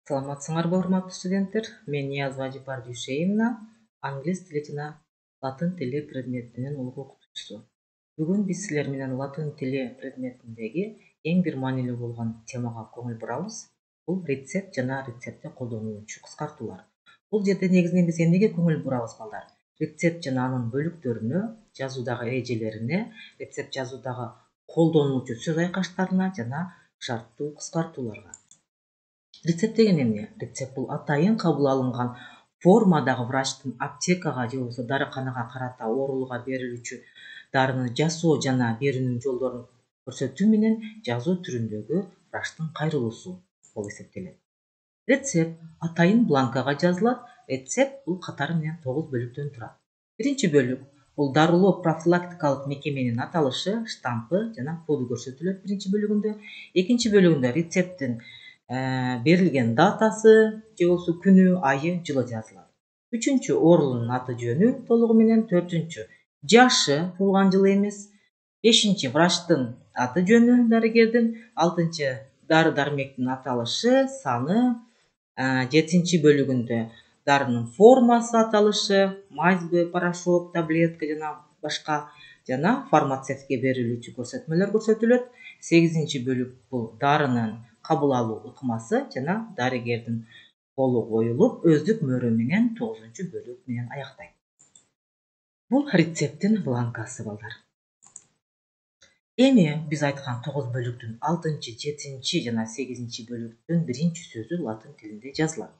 Саламатсыңарбы, урматтуу студенттер? Мен Ниязова Ажипар Дүйшеевна, англис тили жана латын тили предметинин улугу окутуучусу. Бүгүн биз силер менен латын тили предметиндеги эң бир маанилүү болгон темага көңүл бурабыз. Бул рецепт жана рецептте колдонулуучу кыскартуулар. Бул жерде негизинен биз эмнеге көңүл бурабыз, балдар? Рецепт жана анын бөлүктөрүнө, жазуудагы эрежелерине, рецепт жазуудагы колдонулуучу сөз айкаштарына жана шарттуу кыскартууларга. Рецепт деген эмне? Рецепт бул атайын кабыл алынган формадагы врачтын аптекага же болбосо дарыканага карата оорулууга берилүүчү дарыны жасоо жана берүүнүн жолдорун көрсөтүү менен жазуу түрүндөгү врачтын кайрылуусу болуп эсептелет. Рецепт атайын бланкага жазылат. Рецепт бул катары менен 9 бөлүктөн турат. Биринчи бөлүк бул дарылоо профилактикалык мекеменин аталышы, штампы жана коду көрсөтүлөт биринчи бөлүгүндө. Экинчи бөлүгүндө рецепттин берилген датасы же болбосо күнү, айы, жылы жазылат. Үчүнчү оорулуунун аты жөнү толугу менен. Төртүнчү жашы, туулган жылы эмес. Бешинчи врачтын аты жөнү дарыгердин. Алтынчы дары дармектин аталышы, саны. Жетинчи бөлүгүндө дарынын формасы, аталышы, мазьбы, порошок, таблетка жана башка жана фармацевтке берилүүчү көрсөтмөлөр көрсөтүлөт. Сегизинчи бөлүк бул дарынын кабыл алуу ыкмасы жана дарыгердин колу коюлуп, өздүк мөөрө менен 9 бөлүк менен аяктайт. Бул рецепттин бланкасы, балдар. Эми биз айткан 9 бөлүктүн 6, 7 жана 8 бөлүктүн биринчи сөзү латын тилинде жазылат.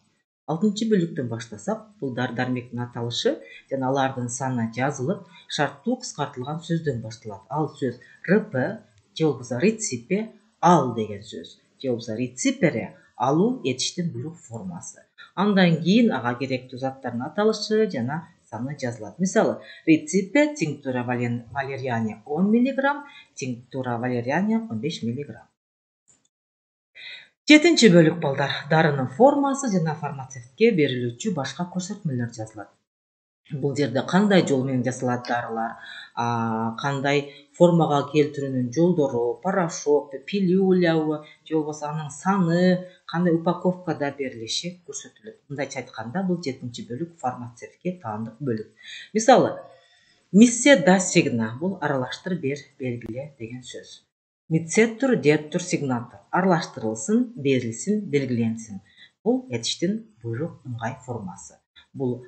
6 бөлүктөн баштасак, бул дары дармектин аталышы жана алардын саны жазылып, шарттуу кыскартылган сөздөн башталат. Ал сөз РП же болбосо реципе, ал деген сөз же болбосо реципере, алуу этиштин буйрук формасы. Андан кийин ага керектүү заттардын аталышы жана саны жазылат. Мисалы, реципе тинктура валериане 10 мг, тинктура валериане 15 мг. 7 бөлүк, балдар, дарынын формасы жана фармацевтке берилүүчү башка көрсөтмөлөр жазылат. Бул жерде кандай жол менен жасалат дарылар, кандай формага келтирүүнүн жолдору, порошок, пилюлябы же болбосо анын саны, кандай упаковкада берилиши көрсөтүлөт. Мындайча айтканда, бул 7 бөлүк фармацевтке таандык бөлүк. Мисалы, миссе да сигна бул аралаштыр, бер, белгиле деген сөз. Мицеттур, деттур, сигнатур аралаштырылсын, берилсин, белгиленсин. Бул этиштин буйрук ыңгай формасы. Бул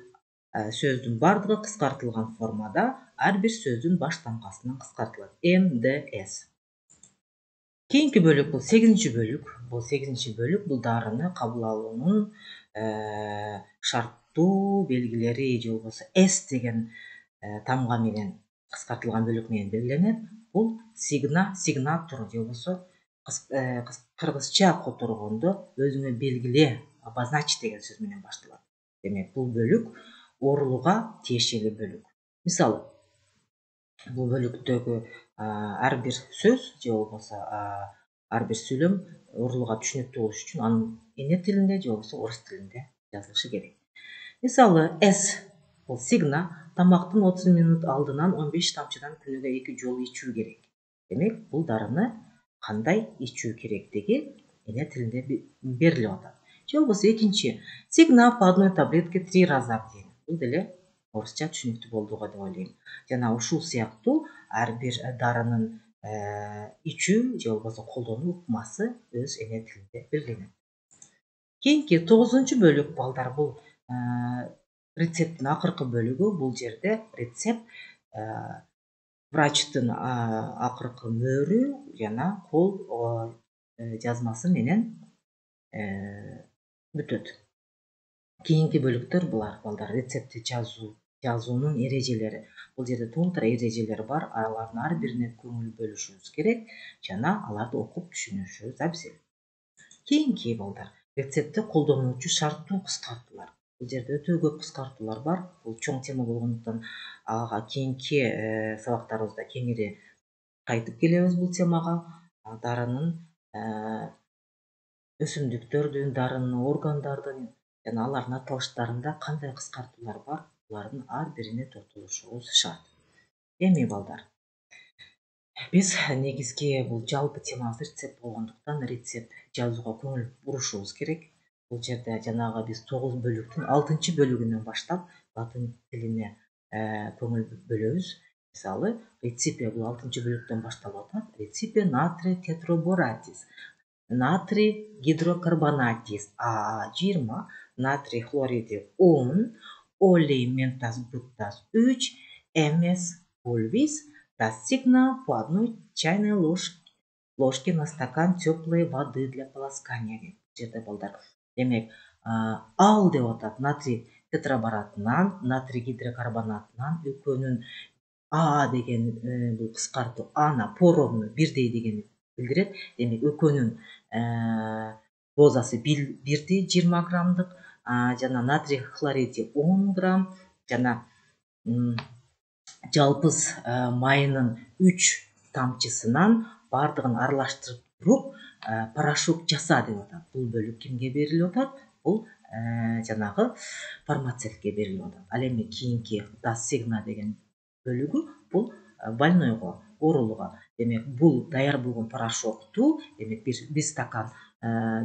сөздүн бардыгы кыскартылган формада, ар бир сөздүн баш тамгасынан кыскартылат. МДС. Кийинки бөлүк бул 8 бөлүк. Бул 8 бөлүк бул дарыны кабыл алуунун шарттуу белгилери же болбосо С деген тамга менен кыскартылган бөлүк менен белгиленет. Бул сигна, сигнатур же болбосо кыргызча которгондо өзүңө белгиле, обозначь деген сөз менен башталат. Демек, бул бөлүк оорулууга тиешелүү бөлүк. Мисалы, бул бөлүктөгү ар бир сөз же болбосо ар бир сүйлөм оорулууга түшүнүктүү болуш үчүн анын эне тилинде же болбосо орус тилинде жазылышы керек. Мисалы, С бул сигна, тамактын 30 минут алдынан 15 тамчыдан күнүгө 2 жолу ичүү керек. Демек, бул дарыны кандай ичүү керектиги эне тилинде берилип атат. Же болбосо экинчи, сигна по одной таблетке 3 раза в день. Бул деле орусча түшүнүктүү болду го деп ойлойм. Жана ушул сыяктуу ар бир дарынын ичүү же болбосо колдонуу ыкмасы өз эне тилинде белгиленет. Кийинки 9 бөлүк, балдар, бул рецепттин акыркы бөлүгү. Бул жерде рецепт врачтын акыркы мөөрү жана кол жазмасы менен бүтөт. Кийинки бөлүктөр булар, балдар, рецептти жазуунун эрежелери. Бул жерде толтура эрежелер бар. Алардын ар бирине көңүл бөлүшүбүз керек жана аларды окуп түшүнүшүбүз абзел. Кийинки, балдар, рецептте колдонулуучу шарттуу кыскартуулар. Бул жерде өтө көп кыскартуулар бар. Бул чоң тема болгондуктан ага кийинки сабактарыбызда кеңири кайтып келебиз бул темага. Дарынын өсүмдүктөрдүн, дарынын органдардын жана алардын аталыштарында кандай кыскартуулар бар, булардын ар бирине токтолушубуз шарт. Эми, балдар, биз негизги бул жалпы темабыз рецепт болгондуктан рецепт жазууга көңүл бурушубуз керек. Бул жерде жанагы биз 9 бөлүктүн 6 бөлүгүнөн баштап латын тилине көңүл бөлөбүз. Мисалы, реципия бул 6 бөлүктөн башталып атат. Реципия натрий тетроборатис, натрий гидрокарбонатис А20, натрий хлориди 10, олей ментас брутас 3, MS пульвис достигна по 1 чайной ложке на стакан теплой воды для полоскания дейт. Жерде балдар. Демек, ал деп атат натрий тетрабаратынан, натрий гидрокарбонатынан экөөнүн А деген бул кыскартуу ана поровну бирдей дегенди билдирет. Демек экөөнүн дозасы бирдей 20 граммдык, жана натрий хлориди 10 грамм, жана жалпыз майынын 3 тамчысынан бардыгын аралаштырып туруп порошок жаса деп атат. Бул бөлүк кимге берилип атат? Бул жанагы фармацевтке берилип атат. Ал эми кийинки достигна деген бөлүгү бул больнойго, оорулуга. Демек, бул даяр болгон порошокту демек бир стакан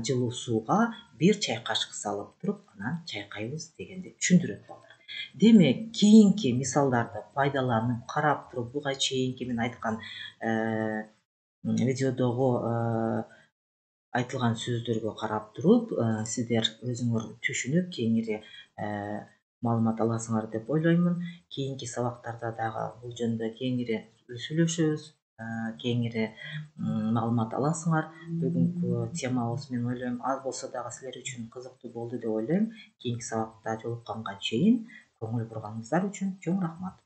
жылуу сууга 1 чай кашык салып туруп, анан чайкайбыз дегенди түшүндүрөт балдар. Демек, кийинки мисалдарды пайдаланып карап туруп, буга чейинки мен айткан видеодогу айтылган сөздөргө карап туруп, сиздер өзүңөр түшүнүп, кеңири маалымат аласыңар деп ойлоймун. Кийинки сабактарда дагы бул жөнүндө кеңири сүйлөшөбүз, кеңири маалымат аласыңар. Бүгүнкү темабыз мен ойлойм аз болсо дагы силер үчүн кызыктуу болду деп ойлойм. Кийинки сабакта жолукканга чейин көңүл бурганыңыздар үчүн чоң рахмат.